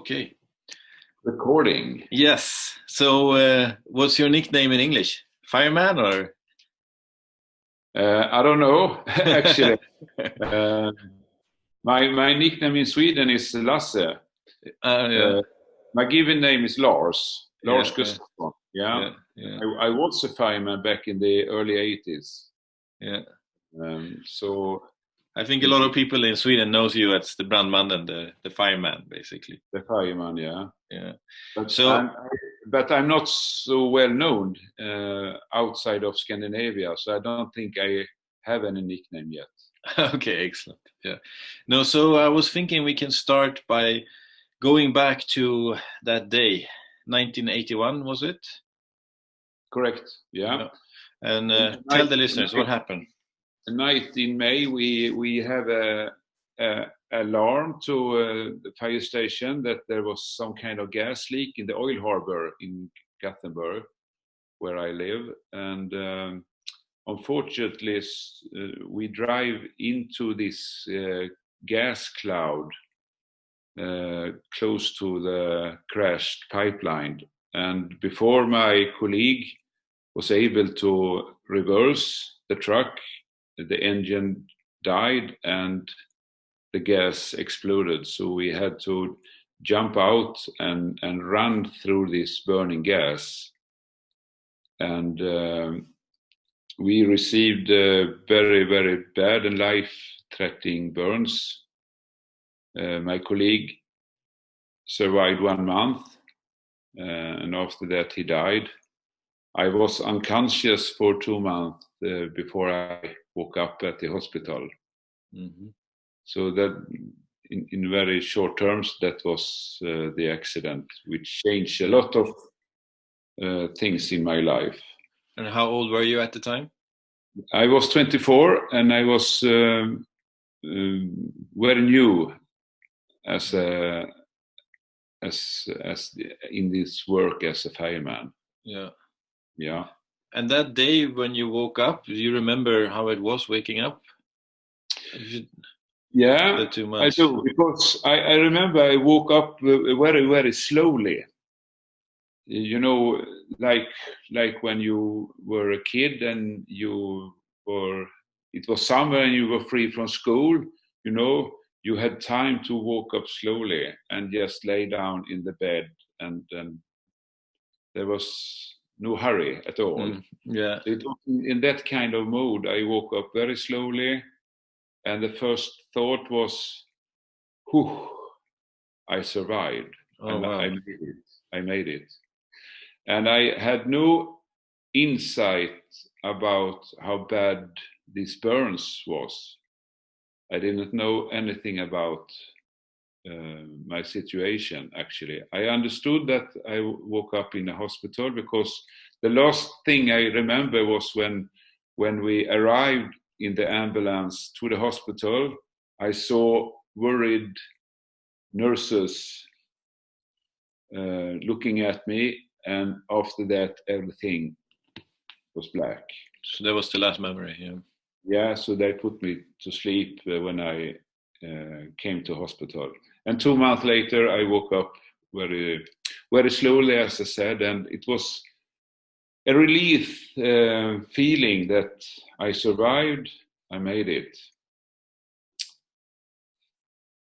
Okay. Recording. Yes. So, what's your nickname in English? Fireman or? I don't know, actually. My nickname in Sweden is Lasse. Yeah. My given name is Lars. Lars Gustavson. Yeah. I was a fireman back in the early 80s. Yeah. So I think a lot of people in Sweden knows you as the Brandmannen, the fireman, basically. The fireman, yeah. Yeah. But I'm not so well known outside of Scandinavia, so I don't think I have any nickname yet. Okay, excellent. Yeah. No, so I was thinking we can start by going back to that day, 1981, was it? Correct. Yeah. And tell the listeners what happened. The night in May, we have a alarm to the fire station that there was some kind of gas leak in the oil harbor in Gothenburg, where I live, and unfortunately we drive into this gas cloud close to the crashed pipeline, and before my colleague was able to reverse the truck, the engine died and the gas exploded. So we had to jump out and run through this burning gas. And we received very, very bad and life-threatening burns. My colleague survived 1 month, and after that he died. I was unconscious for 2 months before I woke up at the hospital. Mm-hmm. So that, in very short terms, that was the accident, which changed a lot of things in my life. And how old were you at the time? I was 24, and I was very new as in this work as a fireman. Yeah. Yeah. And that day when you woke up, do you remember how it was waking up? Yeah, I do, because I remember I woke up very, very slowly. You know, like when you were a kid and it was summer and you were free from school, you know, you had time to walk up slowly and just lay down in the bed, and there was no hurry at all. Yeah. So it was in that kind of mood. I woke up very slowly, and the first thought was, whew, I survived. Oh, wow. I made it. And I had no insight about how bad these burns was. I didn't know anything about my situation, actually. I understood that I woke up in a hospital because the last thing I remember was when we arrived in the ambulance to the hospital, I saw worried nurses looking at me, and after that everything was black. So that was the last memory. Yeah, so they put me to sleep when I came to hospital, and 2 months later I woke up very, very slowly, as I said, and it was a relief feeling that I survived. I made it.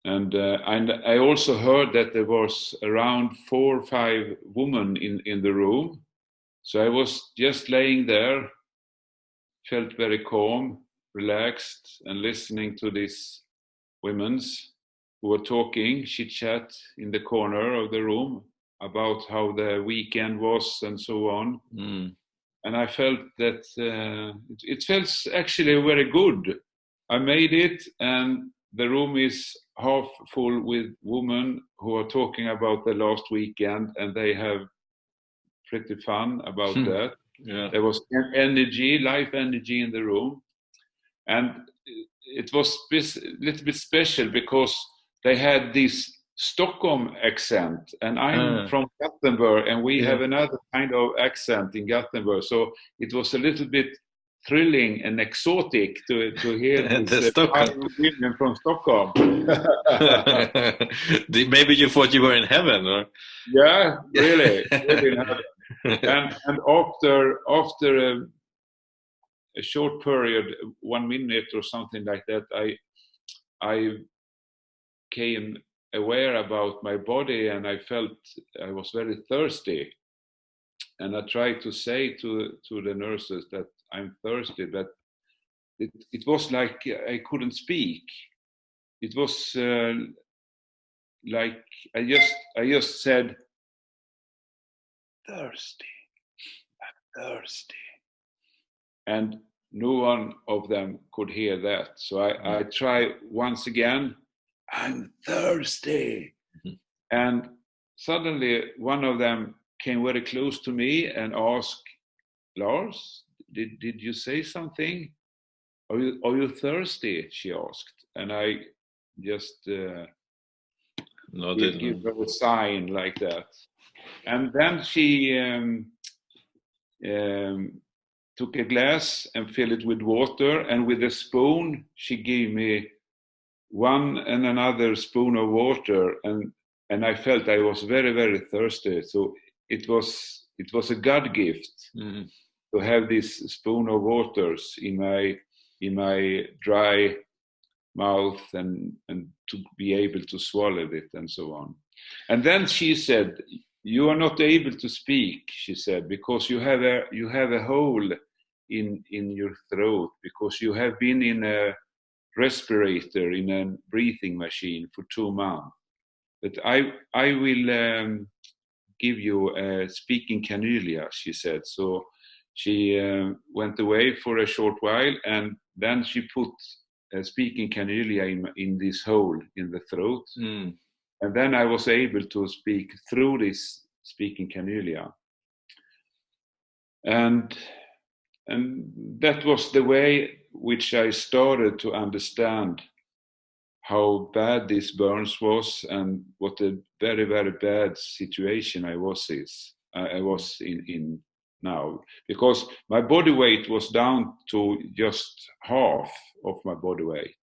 And I also heard that there was around 4 or 5 women in the room. So I was just laying there, felt very calm, relaxed, and listening to these women who were talking, chit-chat in the corner of the room about how the weekend was and so on. And I felt that it felt actually very good. I made it, and the room is half full with women who are talking about the last weekend, and they have pretty fun about that. Yeah. There was energy, life energy in the room, and it was a little bit special because they had this Stockholm accent, and I'm from Gothenburg, and we have another kind of accent in Gothenburg, so it was a little bit thrilling and exotic to hear these Stockholm. women from Stockholm. Maybe you thought you were in heaven, or? Yeah, really in heaven. And after a short period, 1 minute or something like that, I came aware about my body, and I felt I was very thirsty. And I tried to say to the nurses that I'm thirsty, but it was like I couldn't speak. It was like I just said, thirsty, thirsty, and no one of them could hear that. So I try once again, I'm thirsty. And suddenly one of them came very close to me and asked, Lars, did you say something? Are you thirsty? She asked. And I just give her a sign like that. And then she took a glass and filled it with water, and with a spoon she gave me one and another spoon of water, and I felt I was very, very thirsty. So it was a God gift to have this spoon of waters in my dry mouth and to be able to swallow it and so on. And then she said, you are not able to speak, she said, because you have a hole in your throat, because you have been in a respirator, in a breathing machine for 2 months. But I will give you a speaking cannula, she said. So she went away for a short while, and then she put a speaking cannula in this hole in the throat. And then I was able to speak through this speaking cannula. And that was the way which I started to understand how bad this burns was, and what a very, very bad situation I was in now. Because my body weight was down to just half of my body weight.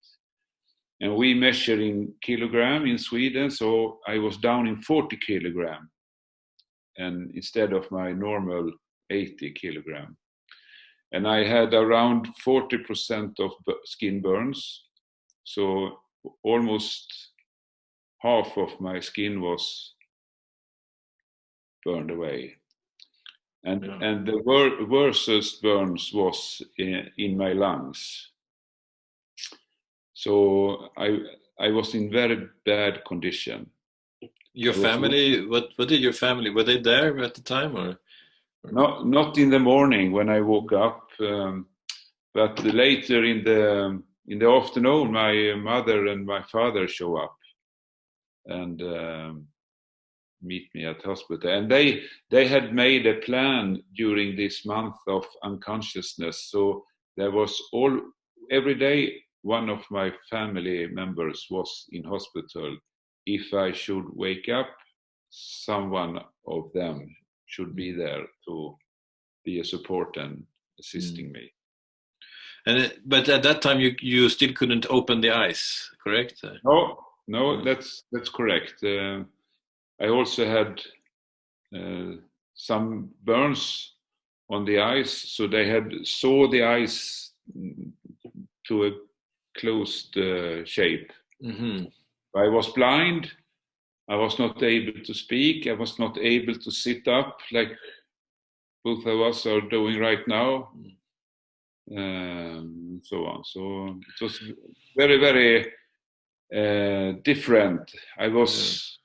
And we measure in kilogram in Sweden, so I was down in 40 kilogram, and instead of my normal 80 kilogram. And I had around 40% of skin burns, so almost half of my skin was burned away. And the worst burns was in my lungs. So I was in very bad condition. Your family, what did your family, were they there at the time, or? Not in the morning when I woke up, but later in the afternoon, my mother and my father show up and meet me at hospital. And they had made a plan during this month of unconsciousness. So there was every day one of my family members was in hospital. If I should wake up, someone of them should be there to be a support and assisting me. But at that time you still couldn't open the eyes, correct? No, that's correct. I also had some burns on the eyes, so they had saw the eyes to a closed shape. I was blind. I was not able to speak. I was not able to sit up like both of us are doing right now, so on. So it was very, very different. I was,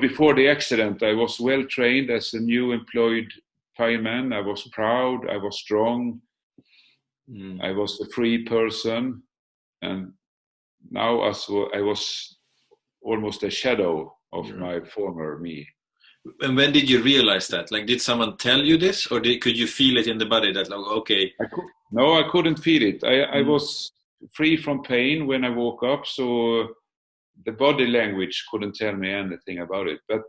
before the accident, I was well trained as a new employed fireman. I was proud. I was strong. I was a free person, and now I was almost a shadow of my former me. And when did you realize that? Like, did someone tell you this, or could you feel it in the body that, like, okay? I couldn't feel it. I was free from pain when I woke up, so the body language couldn't tell me anything about it. But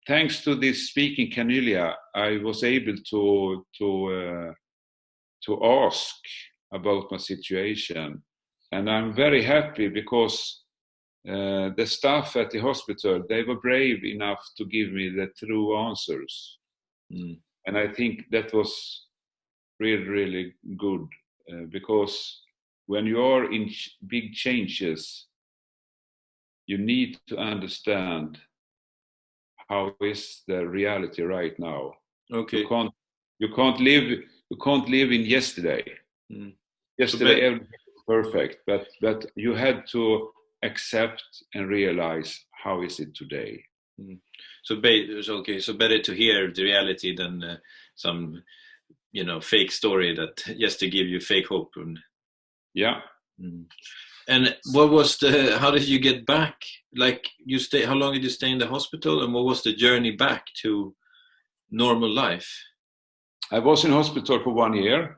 thanks to this speaking cannula, I was able to to ask about my situation. And I'm very happy because the staff at the hospital, they were brave enough to give me the true answers. And I think that was really, really good because when you are in big changes, you need to understand how is the reality right now. Okay. You can't live in yesterday. Yesterday everything was perfect, but you had to accept and realize how is it today. So better to hear the reality than some fake story that just to give you fake hope. Yeah. And what was how did you get back? Like how long did you stay in the hospital, and what was the journey back to normal life? I was in hospital for 1 year.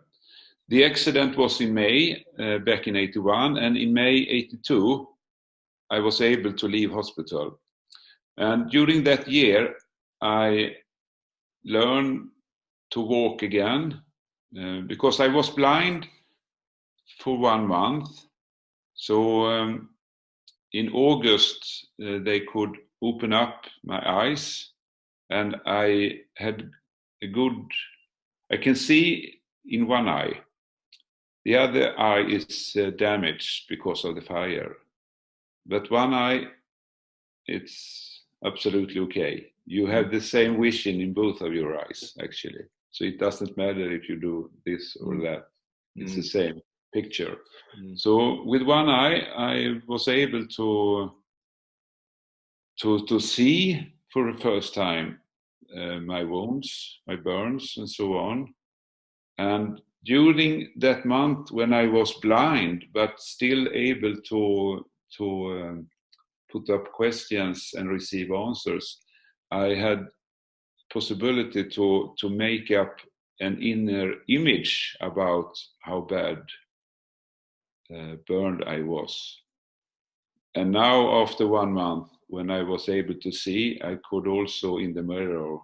The accident was in May, back in 81, and in May 82, I was able to leave hospital. And during that year, I learned to walk again, because I was blind for 1 month. So in August, they could open up my eyes, and I can see in one eye. The other eye is damaged because of the fire. But one eye, it's absolutely okay. You have the same vision in both of your eyes, actually. So it doesn't matter if you do this or that. It's the same picture. So with one eye, I was able to see for the first time my wounds, my burns, and so on. And during that month when I was blind, but still able to put up questions and receive answers, I had possibility to make up an inner image about how bad burned I was. And now after 1 month, when I was able to see, I could also in the mirror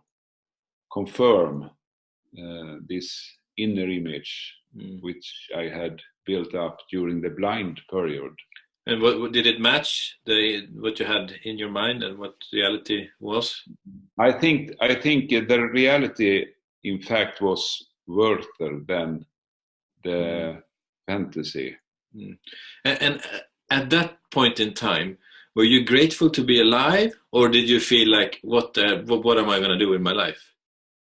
confirm this inner image which I had built up during the blind period. And what did it match what you had in your mind and what reality was? I think the reality, in fact, was worse than the fantasy. And at that point in time, were you grateful to be alive, or did you feel like what am I going to do in my life?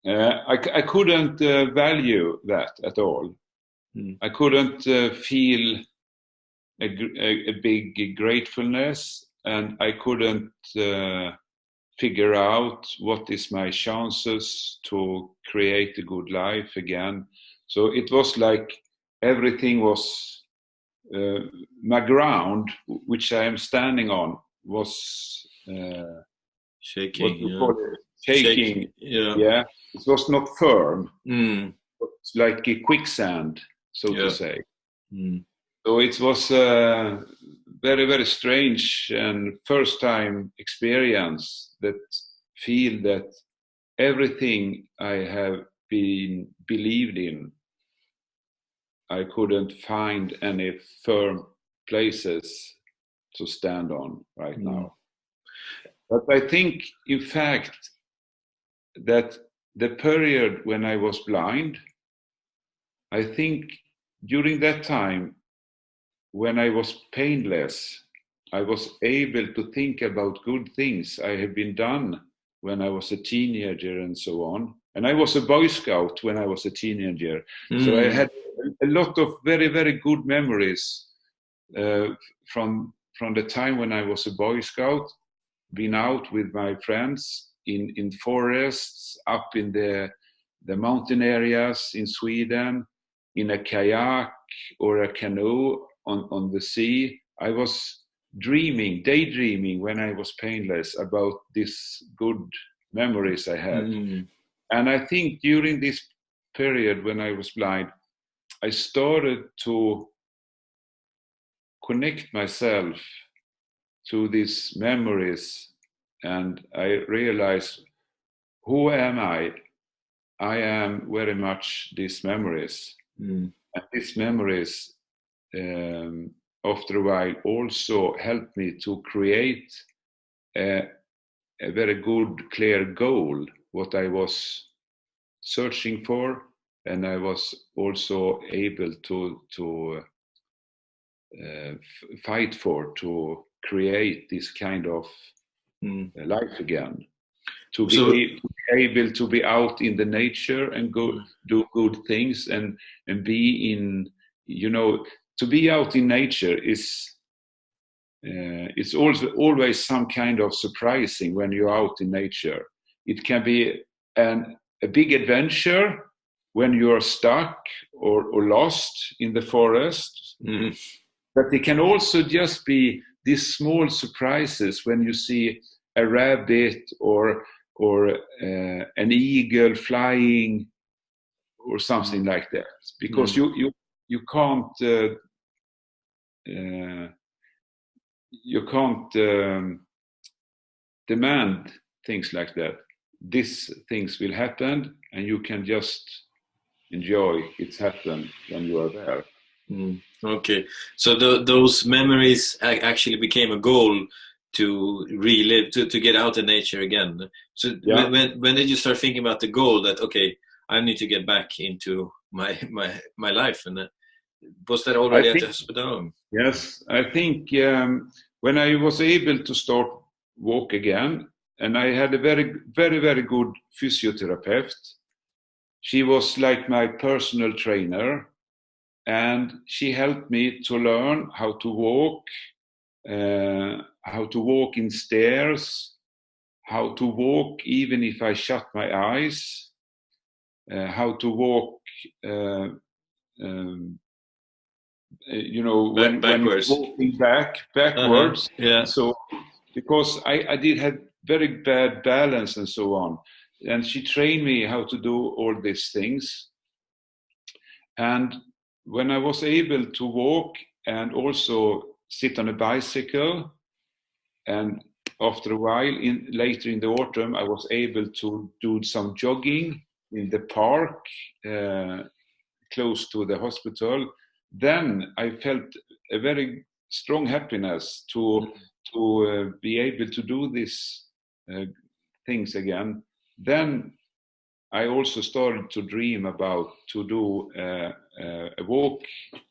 I couldn't value that at all. I couldn't feel a big gratefulness, and I couldn't figure out what is my chances to create a good life again. So it was like everything was my ground, which I am standing on, was shaking. What you call it? Shaking. Yeah. It was not firm. It's like a quicksand, so to say. So it was a very, very strange and first time experience that feel that everything I have been believed in, I couldn't find any firm places to stand on right now. But I think, in fact, that the period when I was blind, I think during that time, when I was painless, I was able to think about good things I have been done when I was a teenager and so on. And I was a Boy Scout when I was a teenager. So I had a lot of very, very good memories from the time when I was a Boy Scout, been out with my friends in forests, up in the mountain areas in Sweden, in a kayak or a canoe on the sea. I was daydreaming when I was painless about these good memories I had. And I think during this period when I was blind, I started to connect myself to these memories, and I realized, who am I? I am very much these memories. And these memories, after a while, also helped me to create a very good, clear goal, what I was searching for, and I was also able to fight for, to create this kind of life again. To be able to be out in the nature and go do good things and be in, to be out in nature is it's also always some kind of surprising when you're out in nature. It can be a big adventure when you're stuck or lost in the forest, but it can also just be these small surprises when you see a rabbit or an eagle flying or something like that, because you can't demand things like that. These things will happen, and you can just enjoy it's happened when you are there. Okay, so those memories actually became a goal to relive, to get out in nature again. So when did you start thinking about the goal that, okay, I need to get back into my life? And was that already at the hospital? Yes, I think when I was able to start walk again, and I had a very, very, very good physiotherapist. She was like my personal trainer, and she helped me to learn how to walk in stairs, how to walk even if I shut my eyes, how to walk, when walking backwards. So because I did have very bad balance and so on, and she trained me how to do all these things. And when I was able to walk and also sit on a bicycle, and after a while, later in the autumn, I was able to do some jogging in the park close to the hospital. Then I felt a very strong happiness to be able to do these things again. Then I also started to dream about to do a walk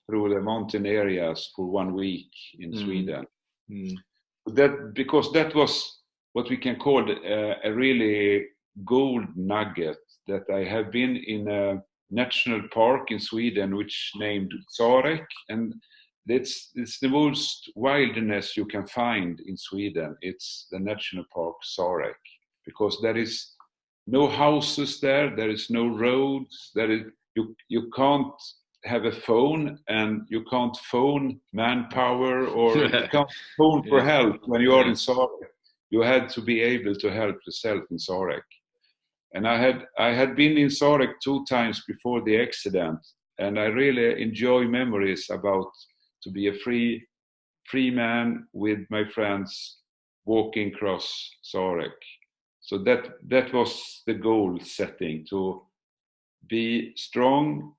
through the mountain areas for 1 week in Sweden. Because that was what we can call a really gold nugget, that I have been in a national park in Sweden which named Sarek, and it's the most wilderness you can find in Sweden. It's the national park Sarek, because there is no houses there is no roads, you can't have a phone, and you can't phone manpower, or you can't phone for help when you are in Sarek. You had to be able to help yourself in Sarek. And I had been in Sarek 2 times before the accident, and I really enjoy memories about to be a free man with my friends walking across Sarek. So that was the goal setting, to be strong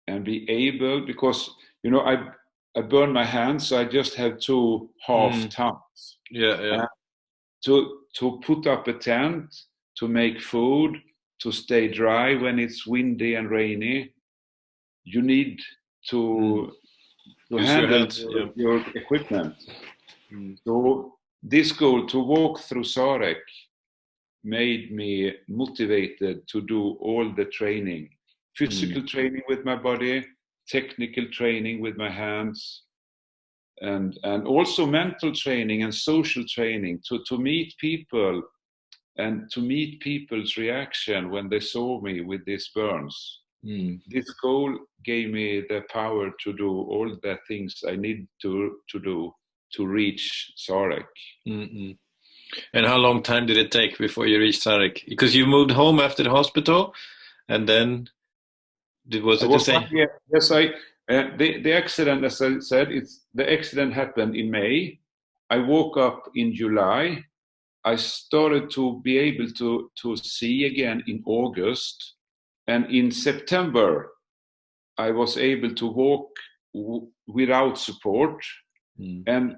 and be able, because I burned my hands, so I just have 2 half tons. To put up a tent, to make food, to stay dry when it's windy and rainy, you need to handle your equipment. So this goal to walk through Sarek made me motivated to do all the training, physical training with my body, technical training with my hands, and also mental training and social training, to meet people and to meet people's reaction when they saw me with these burns. This goal gave me the power to do all the things I need to do to reach Sarek. And how long time did it take before you reached Sarek? Because you moved home after the hospital, and then was it the same? Yes, the accident, as I said, the accident happened in May. I woke up in July. I started to be able to see again in August, and in September I was able to walk without support. And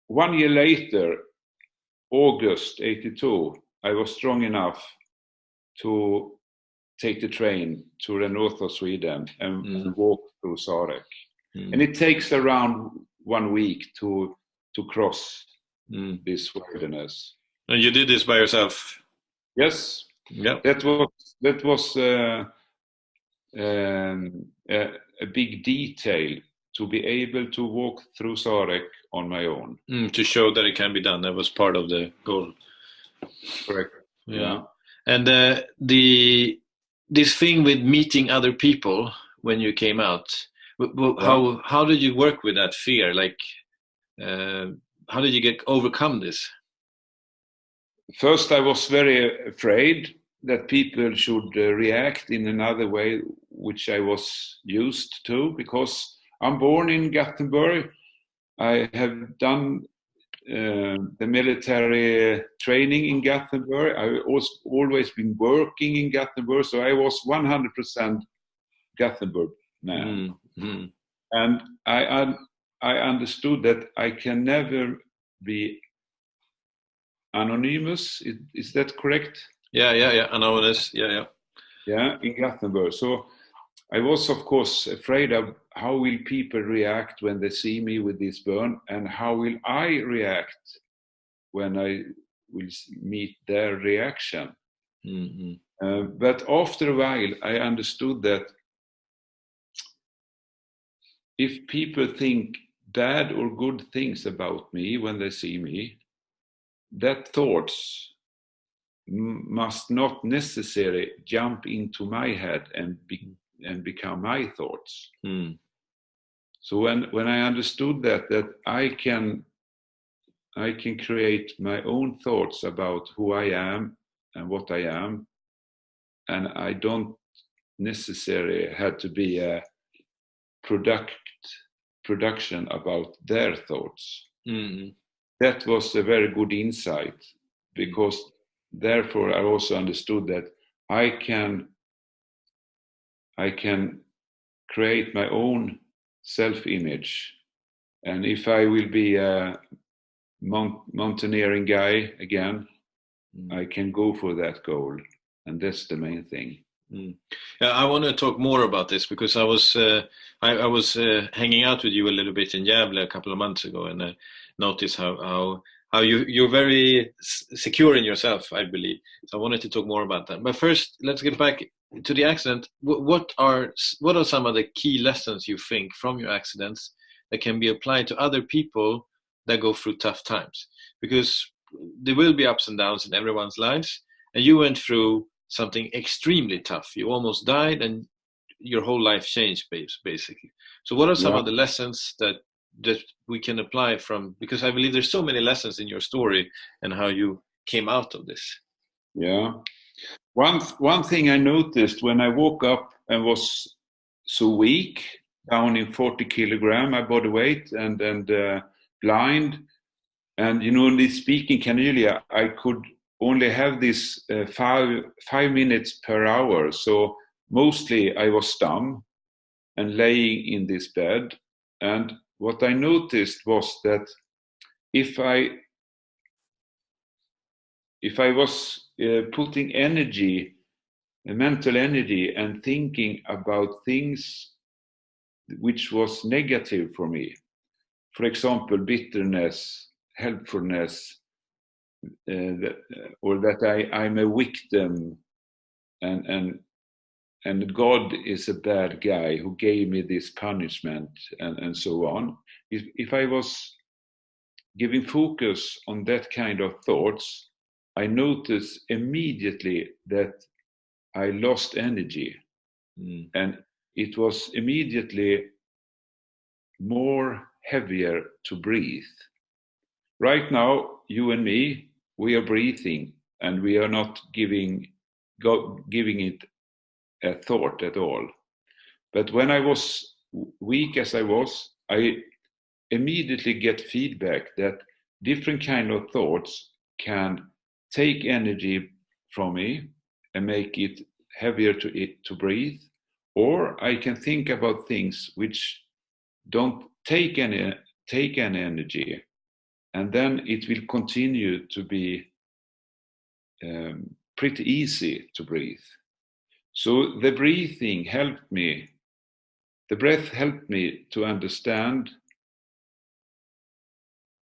1 year later, August 82, I was strong enough to take the train to the north of Sweden and walk through Sarek. And it takes around 1 week to cross this wilderness. And you did this by yourself? Yes. Yeah. That was a big detail, to be able to walk through Sarek on my own. To show that it can be done. That was part of the goal. Correct. Yeah. And this thing with meeting other people when you came out, how did you work with that fear? Like, how did you overcome this? First, I was very afraid that people should react in another way, which I was used to, because I'm born in Gothenburg. I have done the military training in Gothenburg. I've always been working in Gothenburg, so I was 100% Gothenburg man. And I understood that I can never be anonymous. Is that correct? Yeah, anonymous. Yeah, in Gothenburg. So I was, of course, afraid of how will people react when they see me with this burn, and how will I react when I will meet their reaction. But after a while, I understood that if people think bad or good things about me when they see me, that thoughts must not necessarily jump into my head and become my thoughts. So when I understood that I can create my own thoughts about who I am and what I am, and I don't necessarily have to be a production about their thoughts. That was a very good insight, because therefore I also understood that I can create my own self-image, and if I will be a mountaineering guy again, I can go for that goal, and that's the main thing. Yeah, I want to talk more about this, because I was hanging out with you a little bit in Gävle a couple of months ago, and I noticed how you're very secure in yourself, I believe. So I wanted to talk more about that. But first, let's get back to the accident. What are some of the key lessons you think from your accidents that can be applied to other people that go through tough times? Because there will be ups and downs in everyone's lives, and you went through something extremely tough. You almost died, and your whole life changed, basically. So what are some of the lessons that we can apply from, because I believe there's so many lessons in your story and how you came out of this? Yeah. One thing I noticed when I woke up and was so weak, down in 40 kilogram my body weight, and blind, and this speaking cannula, I could only have this 5 minutes per hour. So mostly I was dumb and laying in this bed. And what I noticed was that if I was putting energy, mental energy, and thinking about things which was negative for me, for example, bitterness, helpfulness, or that I'm a victim, and God is a bad guy who gave me this punishment, and so on. If I was giving focus on that kind of thoughts, I noticed immediately that I lost energy, and it was immediately more heavier to breathe. Right now, you and me, we are breathing, and we are not giving it a thought at all. But when I was weak as I was, I immediately get feedback that different kind of thoughts can take energy from me and make it heavier to breathe, or I can think about things which don't take any energy, and then it will continue to be pretty easy to breathe. So the breathing helped me, the breath helped me to understand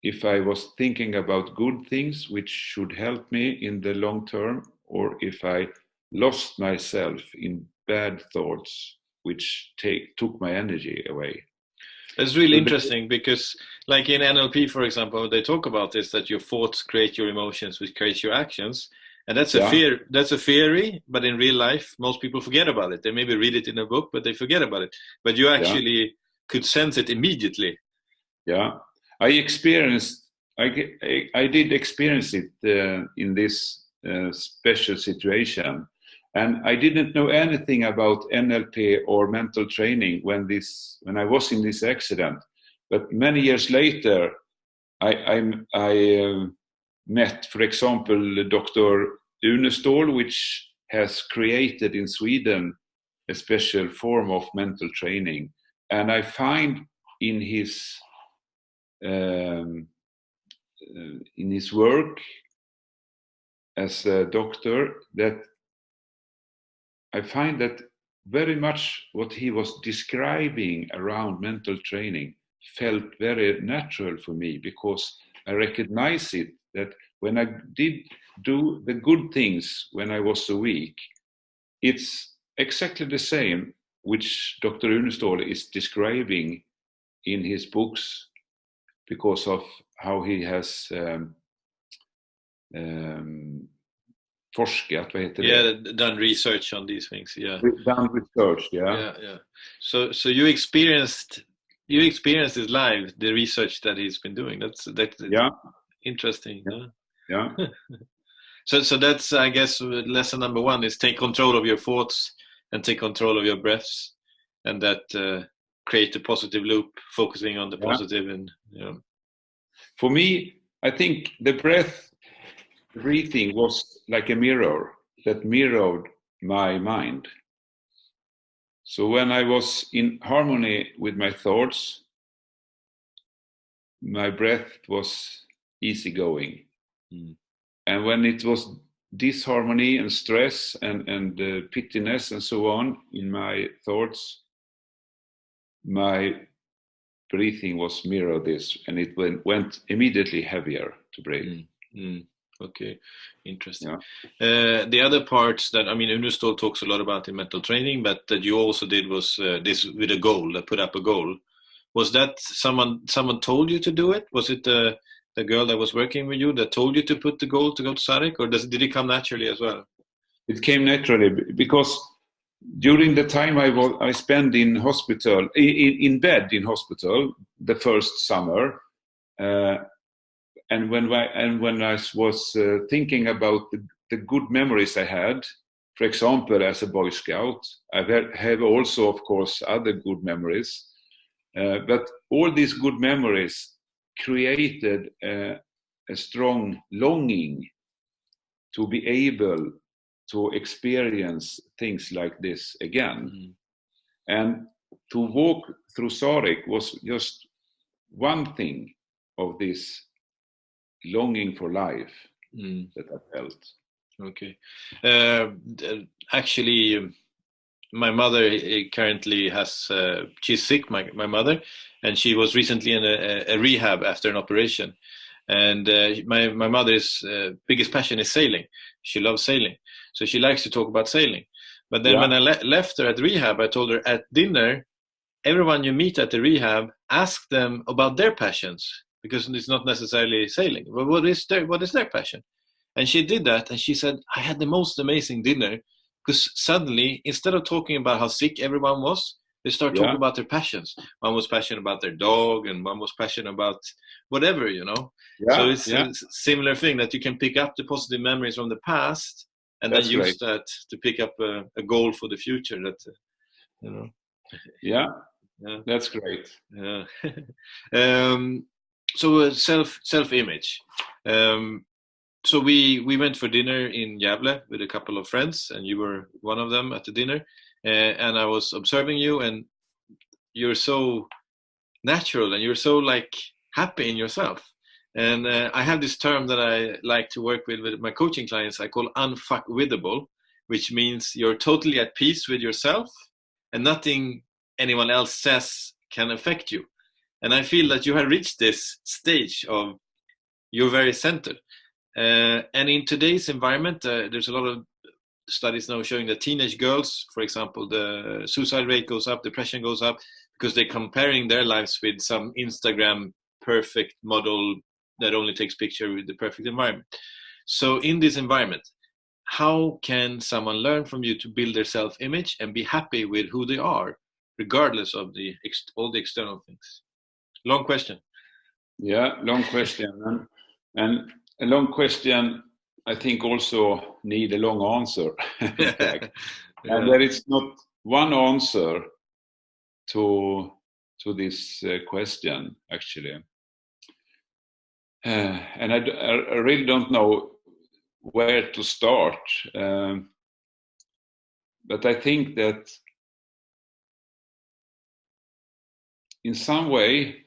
if I was thinking about good things which should help me in the long term, or if I lost myself in bad thoughts which took my energy away. It's really interesting because, like in NLP, for example, they talk about this, that your thoughts create your emotions, which creates your actions. And that's a theory, but in real life, most people forget about it. They maybe read it in a book, but they forget about it. But you actually could sense it immediately. Yeah, I did experience it in this special situation. And I didn't know anything about NLP or mental training when I was in this accident. But many years later, I met, for example, Dr. Unestål, which has created in Sweden a special form of mental training. And I find in his work as a doctor that I find that very much what he was describing around mental training felt very natural for me, because I recognize it, that when I did do the good things when I was so weak, it's exactly the same which Dr. Unestål is describing in his books, because of how he has forskat, vad heter det? Done research on these things. Done research, yeah. So you experienced it live, the research that he's been doing. That's interesting. Yeah. So that's, I guess, lesson number one is take control of your thoughts and take control of your breaths, and that create a positive loop, focusing on the positive. And for me, I think the breathing was like a mirror that mirrored my mind. So when I was in harmony with my thoughts, my breath was easygoing. And when it was disharmony and stress and pittiness and so on in my thoughts, my breathing was mirror this, and it went immediately heavier to breathe. Okay, interesting. The other parts that, I mean, Unestål talks a lot about in mental training, but that you also did was this with a goal, put up a goal. Was that someone told you to do it? Was it the girl that was working with you that told you to put the goal to go to Sarek, or did it come naturally as well? It came naturally, because during the time I spent in hospital, in bed in hospital, the first summer, and when I was thinking about the good memories I had, for example, as a Boy Scout, I have also, of course, other good memories, but all these good memories created a strong longing to be able to experience things like this again. And to walk through Sarek was just one thing of this longing for life that I felt. Okay. Actually, my mother currently has, she's sick, my mother, and she was recently in a rehab after an operation. And my mother's biggest passion is sailing. She loves sailing. So she likes to talk about sailing. But then when I left her at rehab, I told her at dinner, everyone you meet at the rehab, ask them about their passions, because it's not necessarily sailing. But what is their passion? And she did that, and she said, I had the most amazing dinner, because suddenly, instead of talking about how sick everyone was, they start talking about their passions. One was passionate about their dog, and one was passionate about whatever, So it's a similar thing, that you can pick up the positive memories from the past, and then use that to pick up a goal for the future. That, Yeah, that's great. Yeah. So self-image. So we went for dinner in Gävle with a couple of friends, and you were one of them at the dinner. and I was observing you, and you're so natural, and you're so like happy in yourself. And I have this term that I like to work with my coaching clients. I call unfuckwithable, which means you're totally at peace with yourself, and nothing anyone else says can affect you. And I feel that you have reached this stage of you're very centered. And in today's environment, there's a lot of studies now showing that teenage girls, for example, the suicide rate goes up, depression goes up, because they're comparing their lives with some Instagram perfect model that only takes picture with the perfect environment. So in this environment, how can someone learn from you to build their self-image and be happy with who they are, regardless of all the external things? Long question. Yeah, long question. And a long question, I think, also need a long answer. Yeah. And there is not one answer to this question, actually. And I really don't know where to start. But I think that in some way,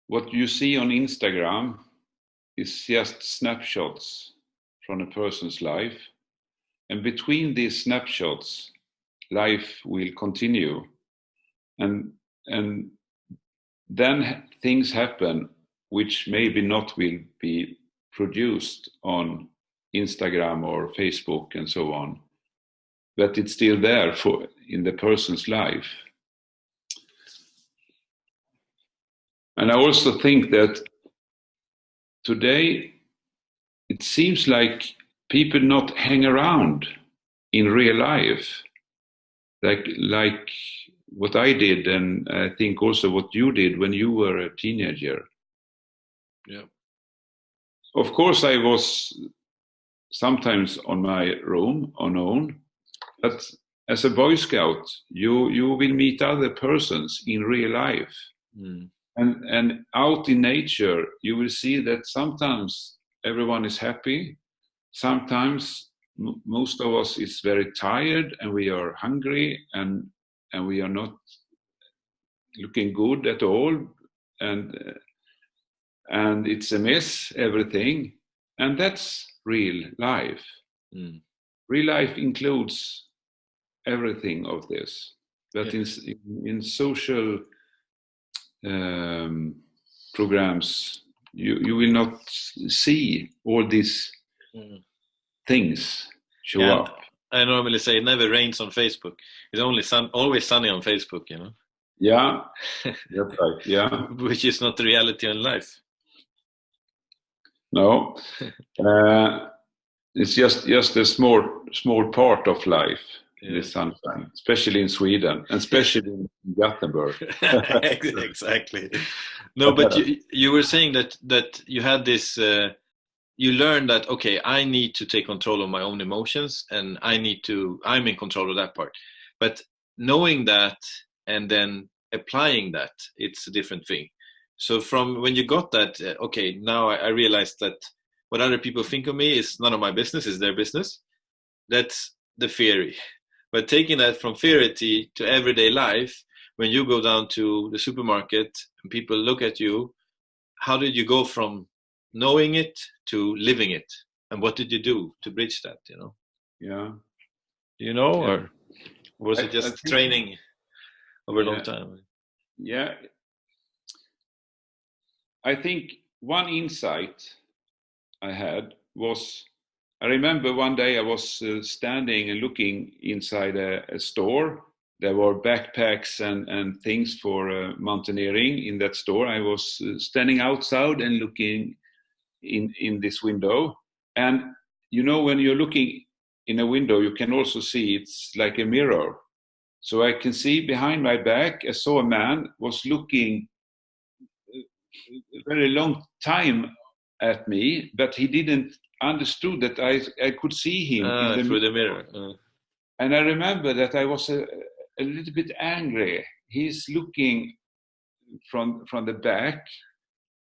what you see on Instagram is just snapshots from a person's life. And between these snapshots, life will continue. And then things happen which maybe not will be produced on Instagram or Facebook and so on, but it's still there in the person's life. And I also think that today it seems like people not hang around in real life, like what I did, and I think also what you did when you were a teenager. Yeah. Of course, I was sometimes on my own, but as a Boy Scout, you will meet other persons in real life. Mm. And out in nature, you will see that sometimes everyone is happy. Sometimes most of us is very tired and we are hungry and we are not looking good at all. And it's a mess, everything. And that's real life. Mm. Real life includes everything of this. But Yeah. in social programs, you will not see all these things show up. I normally say it never rains on Facebook. It's only always sunny on Facebook, you know. Yeah, that's right. Yeah, which is not the reality in life. No, it's just a small part of life. Yeah. The sunshine, especially in Sweden, and especially in Gothenburg. Exactly. No, but you were saying that you had this. You learned that, okay, I need to take control of my own emotions, and I'm in control of that part. But knowing that and then applying that, it's a different thing. So from when you got that, okay, now I realized that what other people think of me is none of my business, is their business. That's the theory. But taking that from theory to everyday life, when you go down to the supermarket and people look at you, how did you go from knowing it to living it? And what did you do to bridge that, you know? Yeah. You know, yeah. Or was it just training over a long time? Yeah. I think one insight I had was, I remember one day I was standing and looking inside a store. There were backpacks and things for mountaineering in that store. I was standing outside and looking in this window. And you know, when you're looking in a window, you can also see it's like a mirror. So I can see behind my back, I saw a man was looking a very long time at me, but he didn't understood that I could see him in through the mirror. And I remember that I was a little bit angry. He's looking from the back,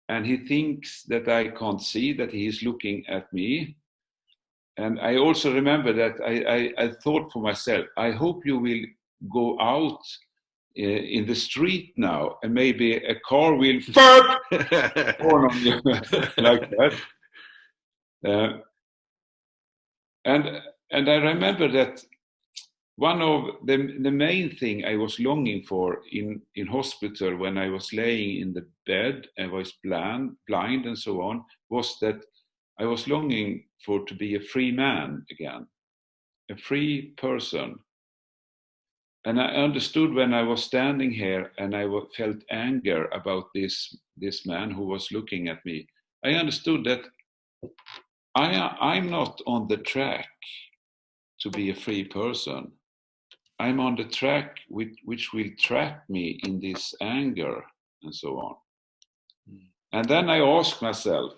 and he thinks that I can't see that he is looking at me. And I also remember that I thought for myself, I hope you will go out in the street now, and maybe a car will fuck on you like that. And I remember that one of the main thing I was longing for in hospital when I was laying in the bed and was blind and so on, was that I was longing for to be a free man again, a free person. And I understood when I was standing here and I felt anger about this man who was looking at me. I understood that I'm not on the track to be a free person. I'm on the track which will trap me in this anger and so on. And then I asked myself,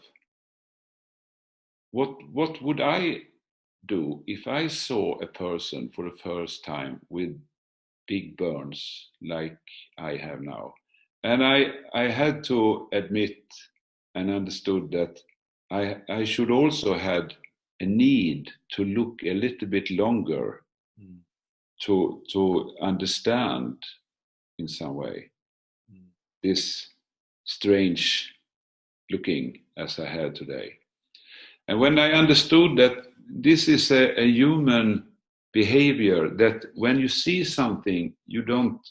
what would I do if I saw a person for the first time with big burns like I have now? And I had to admit and understood that I should also had a need to look a little bit longer to understand in some way this strange looking as I had today. And when I understood that this is a human behavior, that when you see something you don't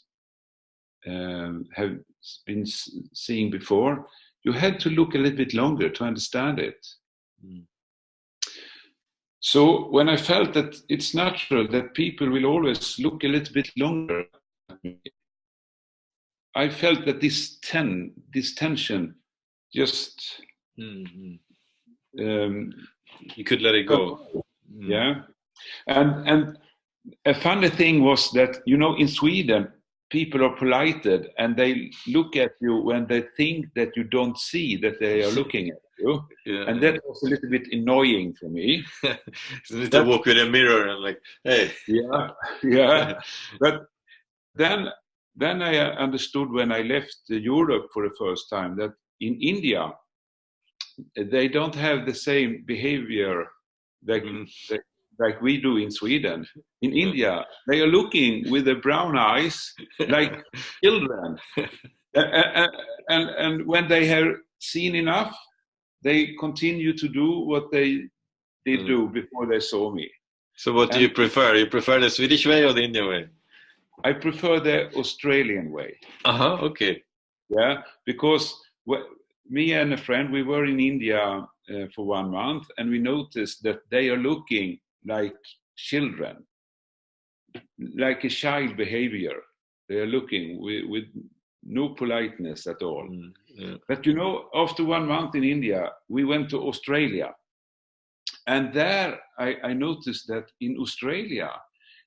have been seeing before, you had to look a little bit longer to understand it. So when I felt that it's natural that people will always look a little bit longer at me, I felt that this tension just you could let it go. Yeah. And a funny thing was that, in Sweden, people are polite and they look at you when they think that you don't see that they are looking at you. Yeah, and that was a little bit annoying for me. So you need to walk with a mirror and like, hey. Yeah. But then I understood when I left Europe for the first time that in India, they don't have the same behavior like we do in Sweden. In India, they are looking with their brown eyes like children. And when they have seen enough, they continue to do what they did do before they saw me. So what do you prefer? You prefer the Swedish way or the Indian way? I prefer the Australian way. Okay. Yeah, because me and a friend, we were in India for 1 month, and we noticed that they are looking like children, like a child behavior. They are looking with no politeness at all. But after 1 month in India, we went to Australia. And there I noticed that in Australia,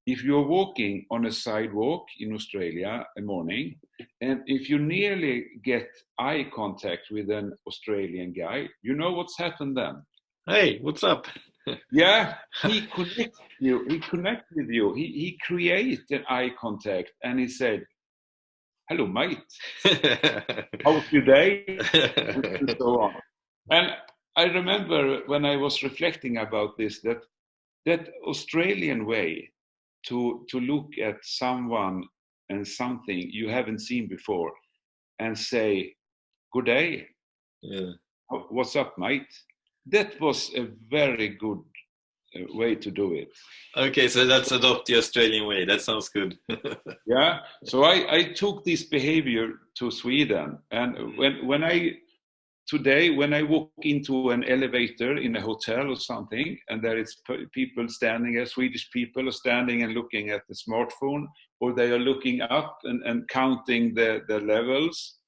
if you're walking on a sidewalk in Australia a morning, and if you nearly get eye contact with an Australian guy, you know what's happened then? Hey, what's up? Yeah, he connects you. He connects with you. He creates an eye contact, and he said, "Hello, mate. How's your day?" And so on. And I remember when I was reflecting about this, that Australian way to look at someone and something you haven't seen before and say, "Good day. Yeah. What's up, mate?" That was a very good way to do it. Okay, so let's adopt the Australian way. That sounds good. Yeah. So I took this behavior to Sweden, and when I walk into an elevator in a hotel or something, and there is people standing there, Swedish people are standing and looking at the smartphone, or they are looking up and counting the levels.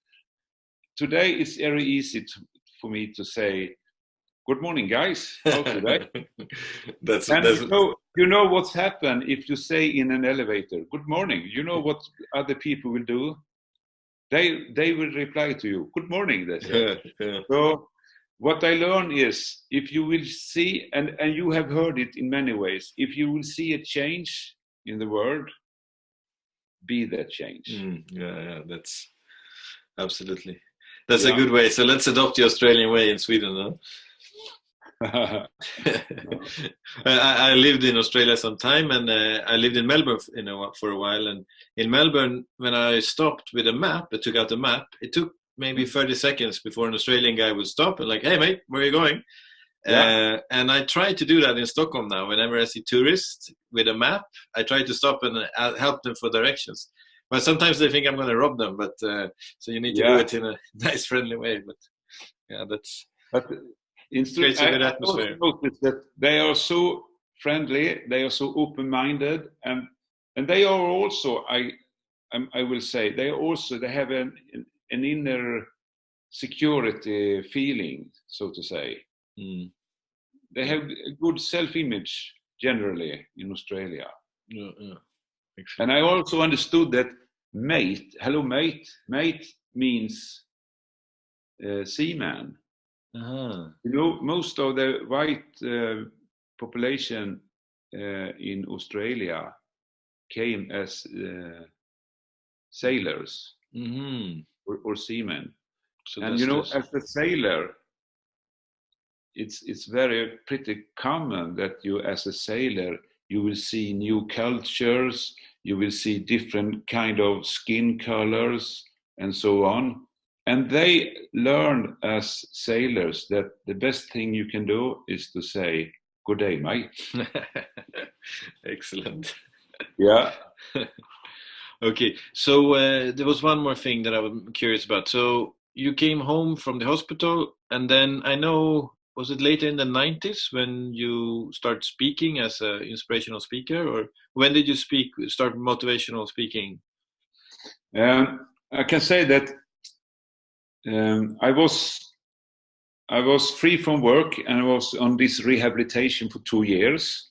Today it's very easy for me to say, "Good morning, guys. How's today?" That's you know what's happened if you say in an elevator, "Good morning." You know what other people will do? They will reply to you, "Good morning," they say. Yeah. So what I learned is, if you will see, and you have heard it in many ways, if you will see a change in the world, be that change. Yeah, that's absolutely. That's a good way. So let's adopt the Australian way in Sweden, huh? I lived in Australia some time, and I lived in Melbourne for a while. And in Melbourne, when I stopped with a map, I took out the map. It took maybe 30 seconds before an Australian guy would stop and like, "Hey, mate, where are you going?" Yeah. And I try to do that in Stockholm now. Whenever I see tourists with a map, I try to stop and help them for directions. But sometimes they think I'm going to rob them. But so you need to do it in a nice, friendly way. But yeah, that's. But creates a good I atmosphere. also noticed that they are so friendly, they are so open-minded, and they are also, I will say, they have an inner security feeling, so to say. Mm. They have a good self-image generally in Australia. Yeah. And I also understood that hello mate means seaman. Uh-huh. You know, most of the white population in Australia came as sailors or seamen. So and you know, as a sailor, it's very pretty common that you, as a sailor, you will see new cultures, you will see different kind of skin colors, and so on. And they learn as sailors that the best thing you can do is to say, "Good day, mate." Excellent. Yeah. Okay, so there was one more thing that I was curious about. So you came home from the hospital, and then I know, was it later in the 90s when you start speaking as an inspirational speaker, or when did you start motivational speaking? I can say that I was free from work, and I was on this rehabilitation for 2 years.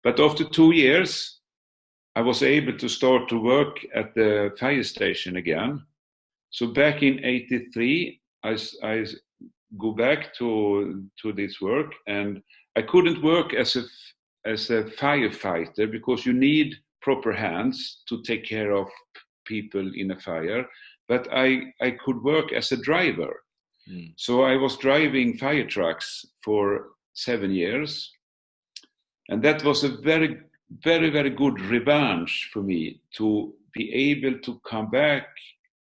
But after 2 years, I was able to start to work at the fire station again. So back in '83, I go back to this work, and I couldn't work as a firefighter because you need proper hands to take care of people in a fire. But I could work as a driver. So I was driving fire trucks for 7 years. And that was a very, very, very good revenge for me to be able to come back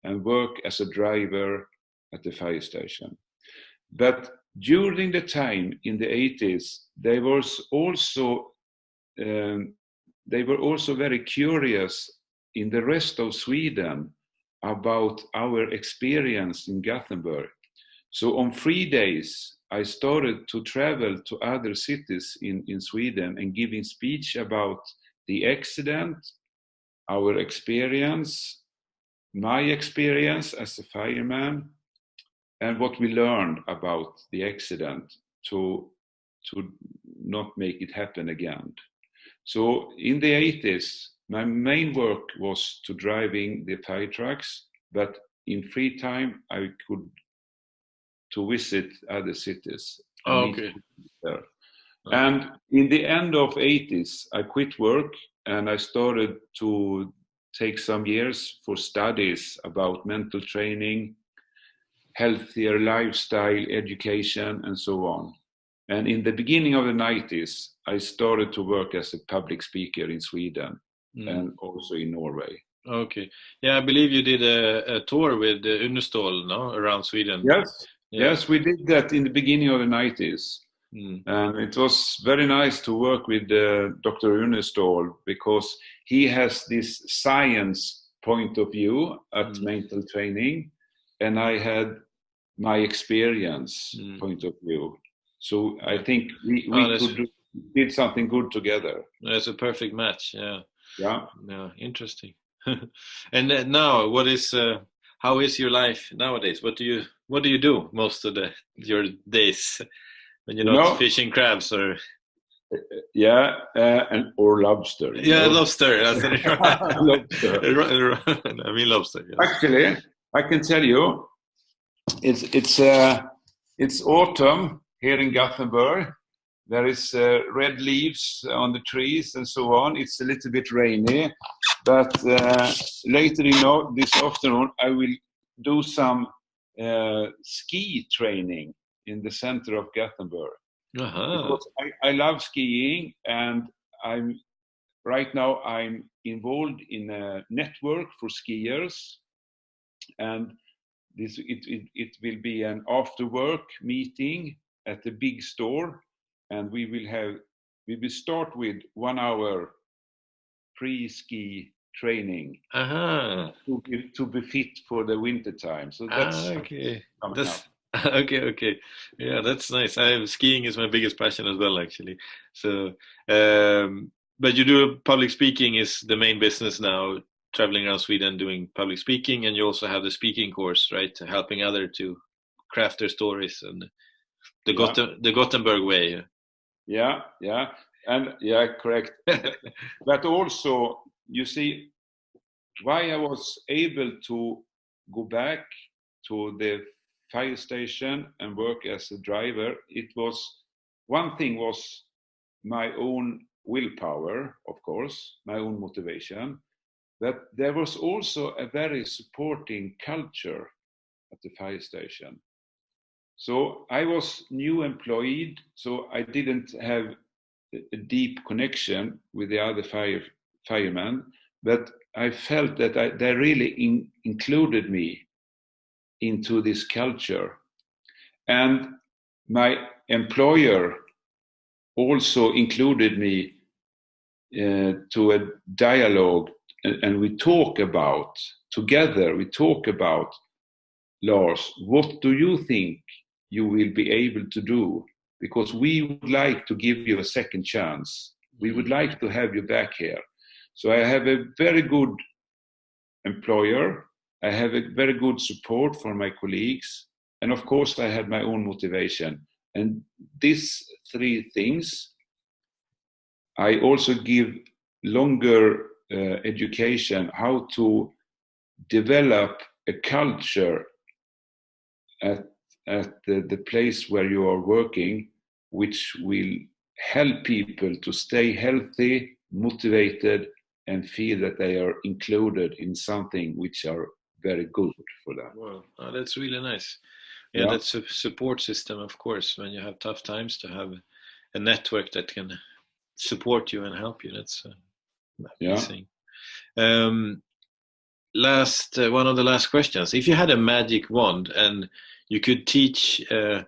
and work as a driver at the fire station. But during the time in the 80s, they were also very curious in the rest of Sweden about our experience in Gothenburg. So on 3 days, I started to travel to other cities in Sweden and giving speech about the accident, our experience, my experience as a fireman, and what we learned about the accident to not make it happen again. So in the 80s, my main work was to driving the fire trucks, but in free time I could to visit other cities and meet people there. And in the end of 80s, I quit work and I started to take some years for studies about mental training, healthier lifestyle, education, and so on. And in the beginning of the 90s, I started to work as a public speaker in Sweden and also in Norway. Okay. Yeah, I believe you did a tour with Unestål, no, around Sweden. Yes. Yeah. Yes, we did that in the beginning of the 90s. And it was very nice to work with Dr. Unestål because he has this science point of view at mental training, and I had my experience point of view. So I think we did something good together. That's a perfect match. Yeah. Yeah. Yeah. Interesting. And now, how is your life nowadays? What do you do most of your days when you're not fishing crabs or? Yeah, or lobster. Yeah, lobster. Lobster. I mean lobster. Yes. Actually, I can tell you, it's autumn here in Gothenburg. There is red leaves on the trees and so on. It's a little bit rainy, but later this afternoon I will do some ski training in the center of Gothenburg. because I love skiing, and right now I'm involved in a network for skiers, and it will be an after work meeting at a big store, and we will start with 1 hour pre-ski training to be fit for the winter time. So that's okay. Okay. Yeah, that's nice. Skiing is my biggest passion as well, actually. So, but you do public speaking is the main business now, traveling around Sweden doing public speaking, and you also have the speaking course, right? Helping other to craft their stories and the Gothenburg way. Yeah, and correct. But also, you see, why I was able to go back to the fire station and work as a driver, one thing was my own willpower, of course, my own motivation, but there was also a very supporting culture at the fire station. So I was new employed, so I didn't have a deep connection with the other firemen, but I felt that they really included me into this culture. And my employer also included me to a dialogue, and we talk about, Lars, what do you think you will be able to do? Because we would like to give you a second chance. We would like to have you back here. So I have a very good employer. I have a very good support from my colleagues. And of course, I had my own motivation. And these three things, I also give longer education, how to develop a culture at the place where you are working, which will help people to stay healthy, motivated, and feel that they are included in something which are very good for them. Wow, that's really nice. Yeah, that's a support system, of course, when you have tough times, to have a network that can support you and help you. That's amazing. One of the last questions. If you had a magic wand and you could teach a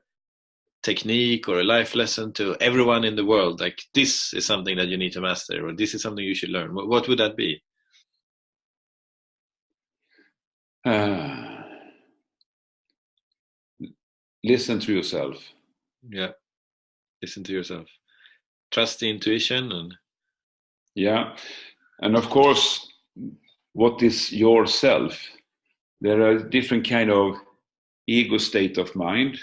technique or a life lesson to everyone in the world, like this is something that you need to master, or this is something you should learn, what would that be? Listen to yourself. Yeah, listen to yourself. Trust the intuition. And of course, what is yourself? There are different kind of ego state of mind,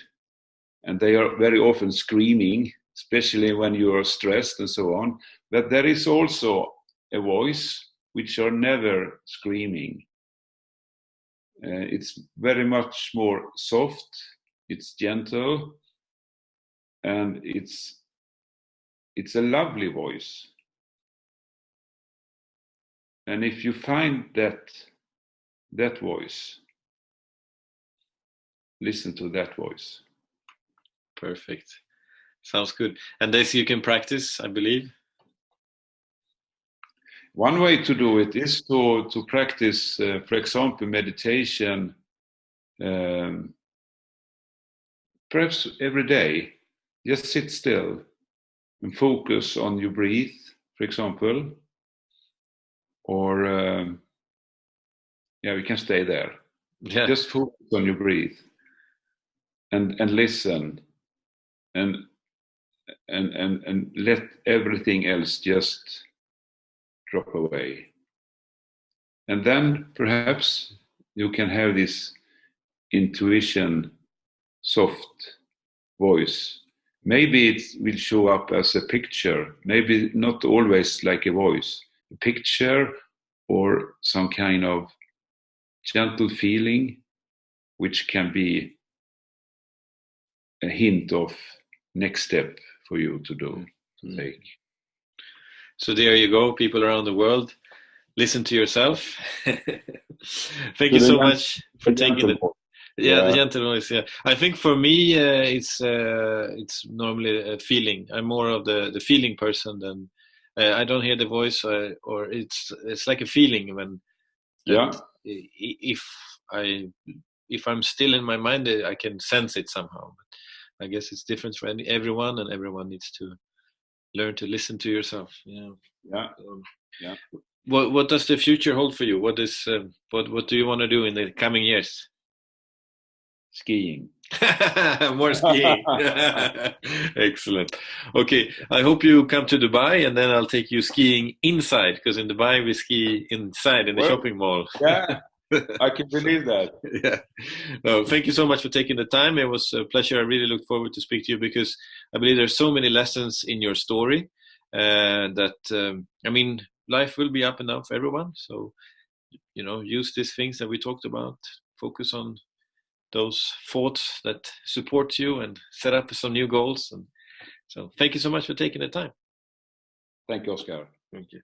and they are very often screaming, especially when you are stressed and so on. But there is also a voice which are never screaming. It's very much more soft, it's gentle, and it's a lovely voice. And if you find that voice, listen to that voice. Perfect. Sounds good. And this you can practice, I believe? One way to do it is to practice, for example, meditation, perhaps every day. Just sit still and focus on your breath, for example. Or, we can stay there. Yeah. Just focus on your breath and listen and let everything else just drop away. And then perhaps you can have this intuition, soft voice. Maybe it will show up as a picture, maybe not always like a voice. A picture or some kind of gentle feeling, which can be a hint of next step for you to do, to take. So there you go, people around the world. Listen to yourself. Thank you so much for taking Yeah, the gentle noise. Yeah, I think for me, it's normally a feeling. I'm more of the feeling person than I don't hear the voice, or it's like a feeling when that if I if I'm still in my mind, I can sense it somehow. But I guess it's different for everyone, and everyone needs to learn to listen to yourself. Yeah. What does the future hold for you? What do you want to do in the coming years? Skiing. More skiing. Excellent. Okay, I hope you come to Dubai, and then I'll take you skiing inside, because in Dubai we ski inside in the shopping mall. Yeah, I can believe that. Yeah. No, thank you so much for taking the time. It was a pleasure. I really look forward to speak to you, because I believe there's so many lessons in your story that I mean, life will be up and down for everyone. So, use these things that we talked about. Focus on those thoughts that support you, and set up some new goals. And so thank you so much for taking the time. Thank you, Oscar. Thank you.